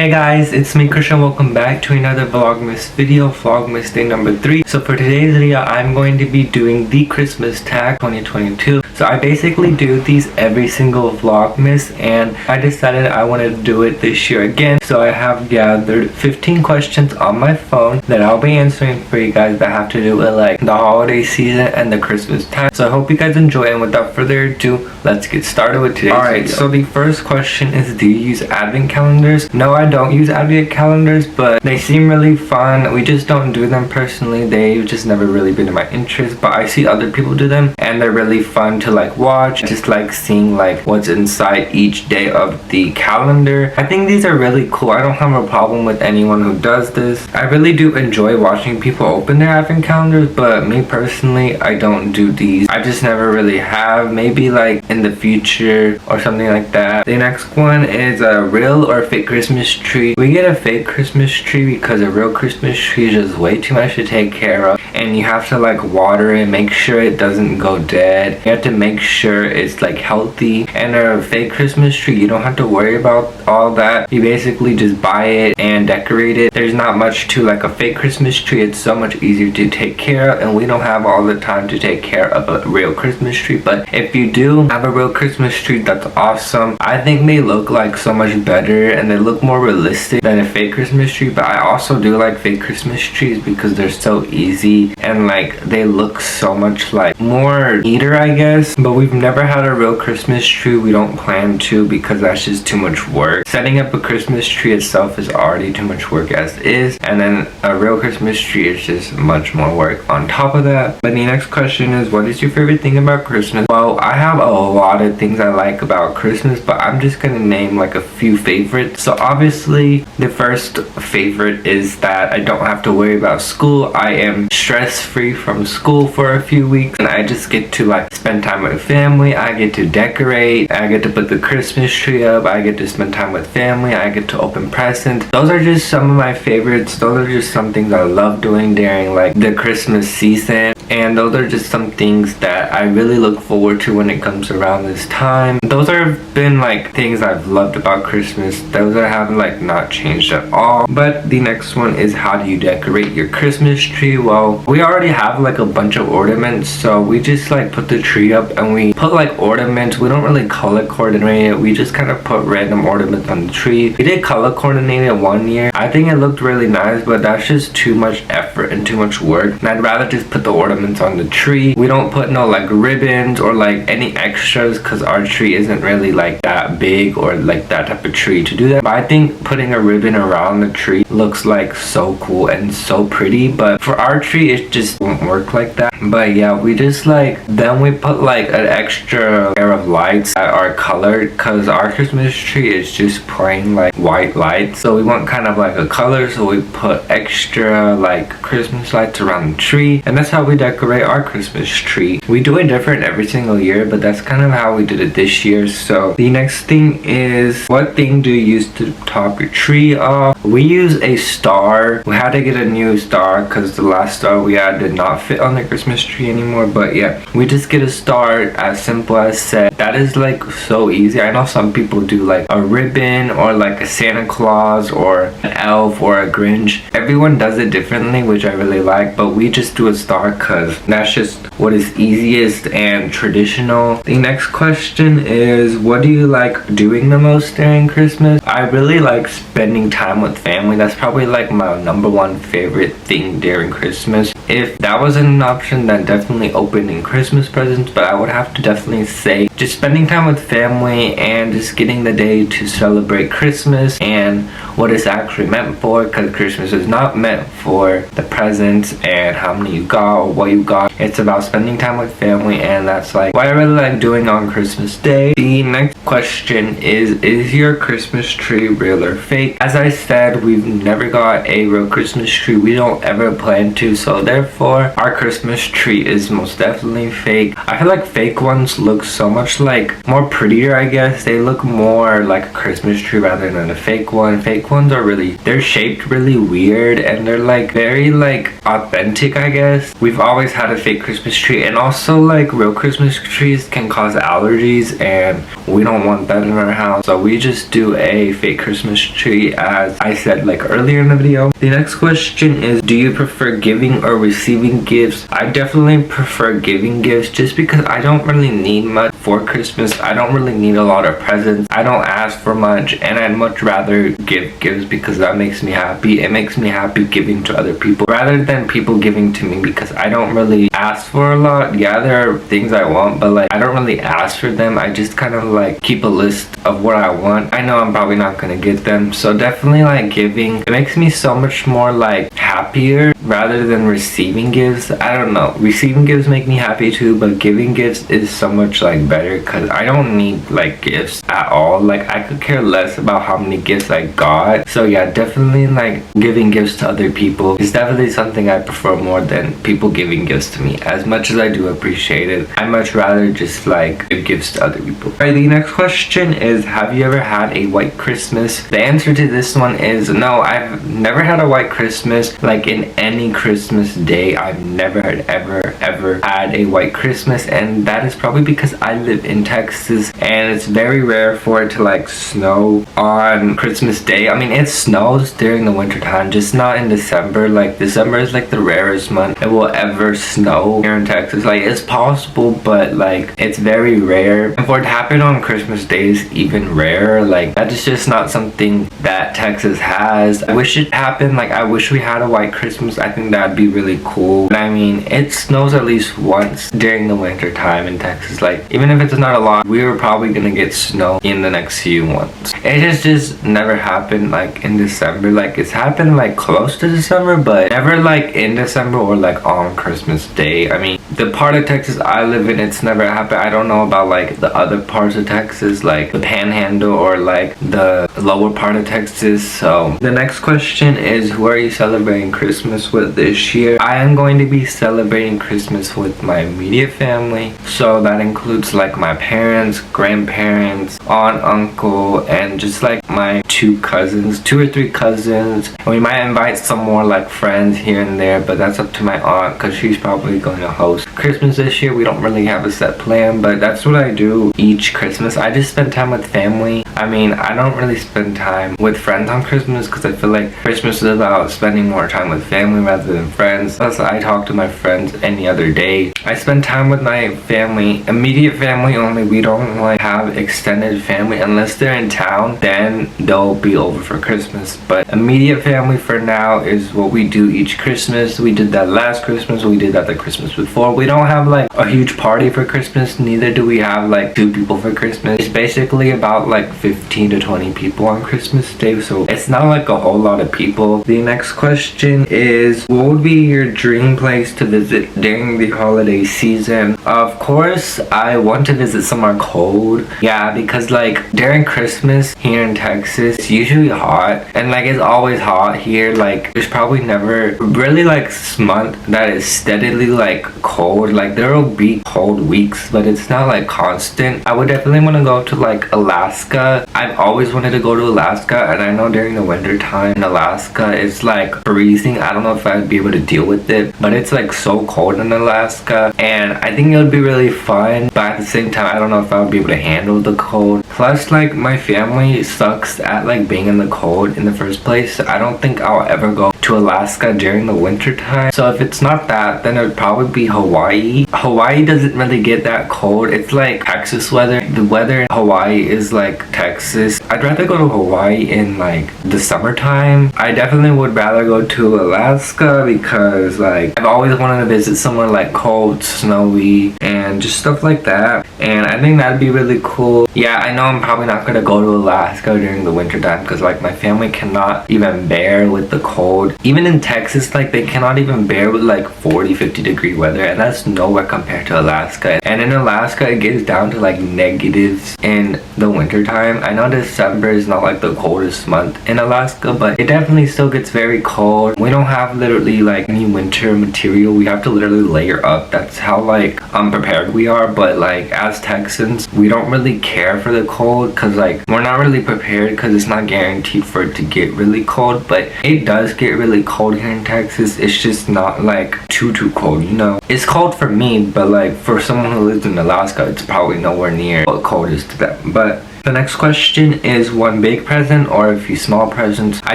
Hey guys, it's me Krish and welcome back to another Vlogmas video, Vlogmas day number 3. So for today's video, I'm going to be doing the Christmas tag 2022. So I basically do these every single Vlogmas and I decided I wanted to do it this year again. So I have gathered 15 questions on my phone that I'll be answering for you guys that have to do with like the holiday season and the Christmas tag. So I hope you guys enjoy, and without further ado, let's get started with today's video. So the first question is, do you use advent calendars? No, I don't use advent calendars, but they seem really fun. We just don't do them personally. They've just never really been in my interest, but I see other people do them and they're really fun to like watch. I just like seeing like what's inside each day of the calendar. I think these are really cool. I don't have a problem with anyone who does this. I really do enjoy watching people open their advent calendars, but me personally, I don't do these. I just never really have. Maybe like in the future or something like that. The next one is a real or fake Christmas tree. We get a fake Christmas tree because a real Christmas tree is just way too much to take care of, and you have to like water it, make sure it doesn't go dead. You have to make sure it's like healthy. And a fake Christmas tree, you don't have to worry about all that. You basically just buy it and decorate it. There's not much to like a fake Christmas tree. It's so much easier to take care of, and we don't have all the time to take care of a real Christmas tree. But if you do have a real Christmas tree, that's awesome. I think they look like so much better and they look more realistic than a fake Christmas tree. But I also do like fake Christmas trees because they're so easy and like they look so much like more neater, I guess. But we've never had a real Christmas tree. We don't plan to because that's just too much work. Setting up a Christmas tree itself is already too much work as is, and then a real Christmas tree is just much more work on top of that. But the next question is, what is your favorite thing about Christmas? Well, I have a lot of things I like about Christmas, but I'm just gonna name like a few favorites. So obviously the first favorite is that I don't have to worry about school. I am stress free from school for a few weeks and I just get to like spend time with family. I get to decorate, I get to put the Christmas tree up, I get to spend time with family, I get to open presents. Those are just some of my favorites. Those are just some things I love doing during like the Christmas season, and those are just some things that I really look forward to when it comes around this time. Those have been like things I've loved about Christmas. Those I haven't like not changed at all. But the next one is, how do you decorate your Christmas tree? Well, we already have like a bunch of ornaments, so we just like put the tree up and we put like ornaments. We don't really color coordinate it. We just kind of put random ornaments on the tree. We did color coordinate it one year. I think it looked really nice, but that's just too much effort and too much work, and I'd rather just put the ornaments on the tree. We don't put no like ribbons or like any extras because our tree isn't really like that big or like that type of tree to do that. But I think putting a ribbon around the tree looks like so cool and so pretty, but for our tree it just won't work like that. But yeah, we just like, then we put like an extra pair of lights that are colored because our Christmas tree is just plain like white lights, so we want kind of like a color, so we put extra like Christmas lights around the tree, and that's how we decorate our Christmas tree. We do it different every single year, but that's kind of how we did it this year. So the next thing is, what thing do you use to top your tree off? We use a star. We had to get a new star because the last star we had did not fit on the Christmas tree anymore. But yeah, we just get a star, as simple as that. That is like so easy. I know some people do like a ribbon or like a Santa Claus or an elf or a Grinch. Everyone does it differently, which I really like, but we just do a star because that's just what is easiest and traditional. The next question is, what do you like doing the most during Christmas? I really like spending time with family. That's probably like my number one favorite thing during Christmas. If that wasn't an option, then definitely opening Christmas presents, but I would have to definitely say just spending time with family and just getting the day to celebrate Christmas and what it's actually meant for, because Christmas is not meant for the presents and how many you got or what you got. It's about spending time with family, and that's like what I really like doing on Christmas Day. The next question is your Christmas tree real or fake? As I said, we've never got a real Christmas tree. We don't ever plan to, so therefore our Christmas tree is most definitely fake. I feel like fake ones look so much like more prettier, I guess. They look more like a Christmas tree rather than a fake one. Fake ones are really, they're shaped really weird and they're like very like authentic, I guess. We've always had a fake Christmas tree, and also like real Christmas trees can cause allergies and we don't want that in our house, so we just do a fake Christmas tree, as I said like earlier in the video. The next question is, do you prefer giving or receiving gifts? I definitely prefer giving gifts, just because I don't really need much for Christmas. I don't really need a lot of presents. I don't ask for much, and I'd much rather give gifts because that makes me happy. It makes me happy giving to other people rather than people giving to me, because I don't really ask for a lot. Yeah, there are things I want, but like I don't really ask for them. I just kind of like keep a list of what I want. I know I'm probably not gonna get them, so definitely like giving, it makes me so much more like happier rather than receiving gifts. I don't know, receiving gifts make me happy too, but giving gifts is so much like better, because I don't need like gifts at all. Like I could care less about how many gifts I got. So yeah, definitely like giving gifts to other people is definitely something I prefer more than people giving gifts to me. As much as I do appreciate it, I much rather just like give gifts to other people. Alright, the next question is, have you ever had a white Christmas? The answer to this one is no. I've never had a white Christmas. Like in any Christmas day, I've never ever had a white Christmas, and that is probably because I live in Texas and it's very rare for it to like snow on Christmas Day. I mean, it snows during the winter time, just not in December. Like December is like the rarest month it will ever snow here in Texas. Like it's possible, but like it's very rare, and for it to happen on Christmas Day is even rarer. Like that is just not something that Texas has. I wish it happened. Like I wish we had a white Christmas. I think that'd be really cool. But I mean, it snows at least once during the winter time in Texas. Like even if it's not a lot, we were probably gonna get snow in the next few months. It just never happened like in December. Like it's happened like close to December, but never like in December or like on Christmas Day. I mean, the part of Texas I live in, it's never happened. I don't know about like the other parts of Texas, like the Panhandle or like the lower part of Texas. So the next question is, who are you celebrating Christmas with this year? I am going to be celebrating Christmas with my immediate family, so that includes like my parents, grandparents, aunt, uncle, and just like my two or three cousins. And we might invite some more like friends here and there, but that's up to my aunt because she's probably going to host Christmas this year. We don't really have a set plan, but that's what I do each Christmas. I just spend time with family. I mean, I don't really spend time with friends on Christmas because I feel like Christmas is about spending more time with family rather than friends. Plus, I talk to my friends any other day. I spend time with my family, immediate family only. We don't like have extended family unless they're in town, then they'll be over for Christmas. But immediate family for now is what we do each Christmas. We did that last Christmas, we did that the Christmas before. We don't have like a huge party for Christmas, neither do we have like 2 people for Christmas. It's basically about like 15 to 20 people on Christmas Day, so it's not like a whole lot of people. The next question is, what would be your dream place to visit during the holiday season? Of course, I want to visit somewhere cold. Yeah, because like during Christmas here in Texas, it's usually hot, and like it's always hot here. Like there's probably never really like a month that is steadily like cold. Like there will be cold weeks, but it's not like constant. I would definitely want to go to like Alaska. I've always wanted to go to Alaska, and I know during the winter time in Alaska it's like freezing. I don't know if I'd be able to deal with it, but it's like so cold in Alaska, and I think it would be really fun, but at the same time I don't know if I would be able to handle the cold. Plus like my family sucks at like being in the cold in the first place. I don't think I'll ever go to Alaska during the winter time. So if it's not that, then it would probably be Hawaii. Hawaii doesn't really get that cold. It's like Texas weather. The weather in Hawaii is like Texas. I'd rather go to Hawaii in like the summertime. I definitely would rather go to Alaska because like I've always wanted to visit somewhere like cold, snowy, and just stuff like that, and I think that'd be really cool. Yeah, I know I'm probably not gonna go to Alaska during the winter time because like my family cannot even bear with the cold. Even in Texas, like they cannot even bear with like 40-50 degree weather, and that's nowhere compared to Alaska. And in Alaska it gets down to like negatives in the winter time. I know December is not like the coldest month in Alaska, but it definitely still gets very cold. We don't have literally like any winter material. We have to literally layer up. That's how like unprepared we are. But like as Texans, we don't really care for the cold because like we're not really prepared because it's not guaranteed for it to get really cold, but it does get really cold here in Texas. It's just not like too cold, you know. It's cold for me, but like for someone who lives in Alaska, it's probably nowhere near what cold is to them. But the next question is one big present or a few small presents. I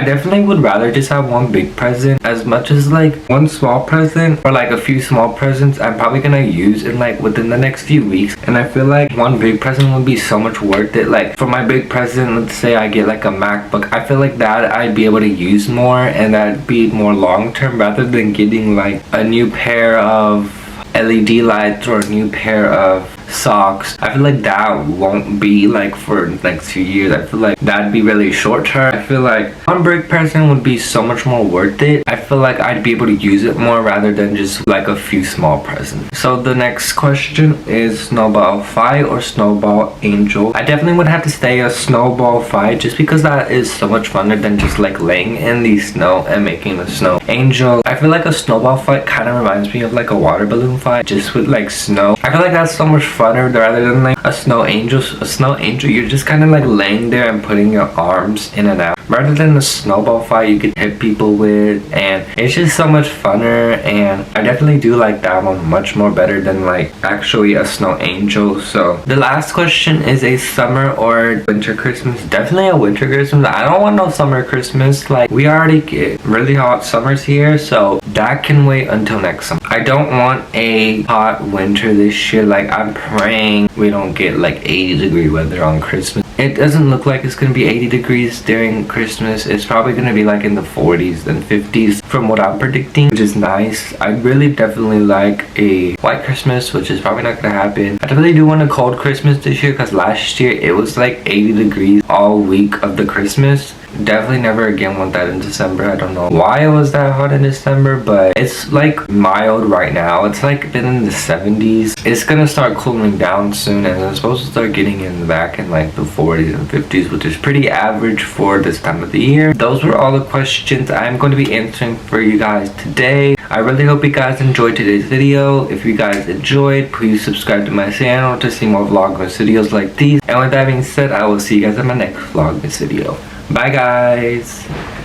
definitely would rather just have one big present as much as like one small present or like a few small presents I'm probably gonna use in like within the next few weeks. And I feel like one big present would be so much worth it. Like for my big present, let's say I get like a MacBook, I feel like that I'd be able to use more and that'd be more long term rather than getting like a new pair of LED lights or a new pair of socks. I feel like that won't be like for the next few years. I feel like that'd be really short term. I feel like one big present would be so much more worth it. I feel like I'd be able to use it more rather than just like a few small presents. So the next question is snowball fight or snowball angel. I definitely would have to say a snowball fight just because that is so much funner than just like laying in the snow and making a snow angel. I feel like a snowball fight kind of reminds me of like a water balloon fight just with like snow. I feel like that's so much funner rather than like a snow angel. A snow angel, you're just kind of like laying there and putting your arms in and out. Rather than a snowball fight you could hit people with, and it's just so much funner, and I definitely do like that one much more better than like actually a snow angel. So the last question is a summer or winter Christmas. Definitely a winter Christmas. I don't want no summer Christmas. Like we already get really hot summers here, so that can wait until next summer. I don't want a hot winter this year. Like I'm praying we don't get like 80-degree weather on Christmas. It doesn't look like it's gonna be 80 degrees during Christmas. It's probably gonna be like in the 40s and 50s from what I'm predicting, which is nice. I really definitely like a white Christmas, which is probably not gonna happen. I definitely do want a cold Christmas this year because last year it was like 80 degrees all week of the Christmas. Definitely never again want that in December. I don't know why it was that hot in December, but it's like mild right now. It's like been in the 70s. It's gonna start cooling down soon, and it's supposed to start getting in back in like the 40s and 50s, which is pretty average for this time of the year. Those were all the questions I'm going to be answering for you guys today. I really hope you guys enjoyed today's video. If you guys enjoyed, please subscribe to my channel to see more Vlogmas videos like these. And with that being said, I will see you guys in my next Vlogmas video. Bye guys!